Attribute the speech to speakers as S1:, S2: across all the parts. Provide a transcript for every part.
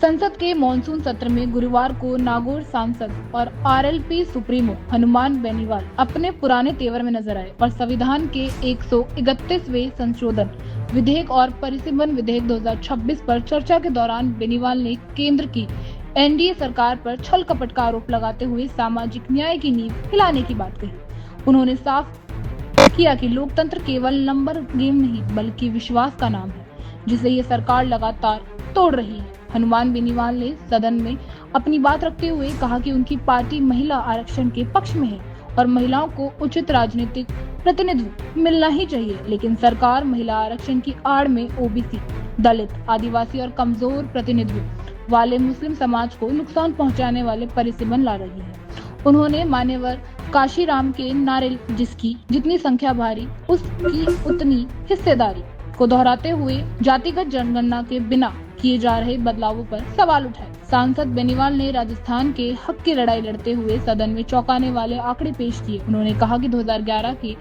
S1: संसद के मॉनसून सत्र में गुरुवार को नागौर सांसद और आरएलपी सुप्रीमो हनुमान बेनीवाल अपने पुराने तेवर में नजर आए और संविधान के 131वें संशोधन विधेयक और परिसीमन विधेयक 2026 पर चर्चा के दौरान बेनीवाल ने केंद्र की एनडीए सरकार पर छल कपट का आरोप लगाते हुए सामाजिक न्याय की नींव हिलाने की बात कही। उन्होंने साफ किया कि लोकतंत्र केवल नंबर गेम नहीं बल्कि विश्वास का नाम है, जिसे ये सरकार लगातार तोड़ रही है। हनुमान बेनीवाल ने सदन में अपनी बात रखते हुए कहा कि उनकी पार्टी महिला आरक्षण के पक्ष में है और महिलाओं को उचित राजनीतिक प्रतिनिधित्व मिलना ही चाहिए, लेकिन सरकार महिला आरक्षण की आड़ में ओबीसी, दलित, आदिवासी और कमजोर प्रतिनिधित्व वाले मुस्लिम समाज को नुकसान पहुंचाने वाले परिसीमन ला रही है। उन्होंने मान्यवर काशीराम के नारे जिसकी जितनी संख्या भारी उसकी उतनी हिस्सेदारी को दोहराते हुए जातिगत जनगणना के बिना किए जा रहे बदलावों पर सवाल उठाए। सांसद बेनीवाल ने राजस्थान के हक की लड़ाई लड़ते हुए सदन में चौंकाने वाले आंकड़े पेश किए। उन्होंने कहा कि 2011 की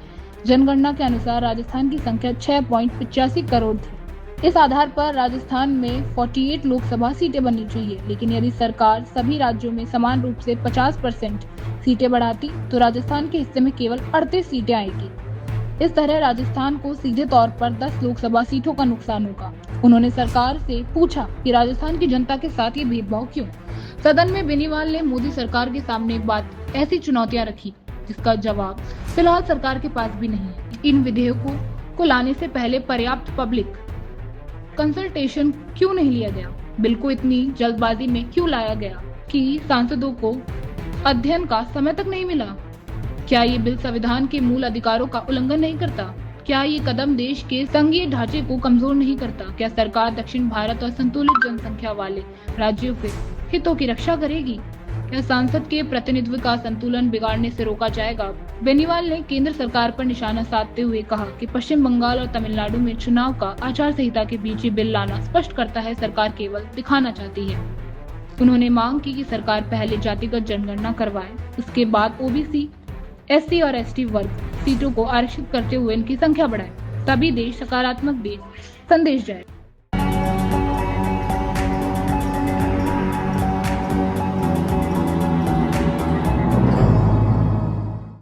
S1: जनगणना के अनुसार राजस्थान की संख्या 6.85 करोड़ थी। इस आधार पर राजस्थान में 48 लोकसभा सीटें बननी चाहिए, लेकिन यदि सरकार सभी राज्यों में समान रूप से 50% सीटें बढ़ाती तो राजस्थान के हिस्से में केवल 38 सीटें आएगी। इस तरह राजस्थान को सीधे तौर पर 10 लोकसभा सीटों का नुकसान होगा। उन्होंने सरकार से पूछा कि राजस्थान की जनता के साथ ये भेदभाव क्यों। सदन में बेनीवाल ने मोदी सरकार के सामने एक बात ऐसी चुनौतियां रखी जिसका जवाब फिलहाल सरकार के पास भी नहीं है। इन विधेयकों को लाने से पहले पर्याप्त पब्लिक कंसल्टेशन क्यों नहीं लिया गया? बिल को इतनी जल्दबाजी में क्यों लाया गया कि सांसदों को अध्ययन का समय तक नहीं मिला? क्या ये बिल संविधान के मूल अधिकारों का उल्लंघन नहीं करता? क्या ये कदम देश के संघीय ढांचे को कमजोर नहीं करता? क्या सरकार दक्षिण भारत और संतुलित जनसंख्या वाले राज्यों के हितों की रक्षा करेगी? क्या सांसद के प्रतिनिधित्व का संतुलन बिगाड़ने से रोका जाएगा? बेनीवाल ने केंद्र सरकार पर निशाना साधते हुए कहा कि पश्चिम बंगाल और तमिलनाडु में चुनाव का आचार संहिता के बीच ये बिल लाना स्पष्ट करता है सरकार केवल दिखाना चाहती है। उन्होंने मांग की कि सरकार पहले जातिगत जनगणना करवाए, उसके बाद ओबीसी, एससी और एसटी वर्ग सीटों को आरक्षित करते हुए इनकी संख्या बढ़ाए, तभी देश सकारात्मक संदेश जाए।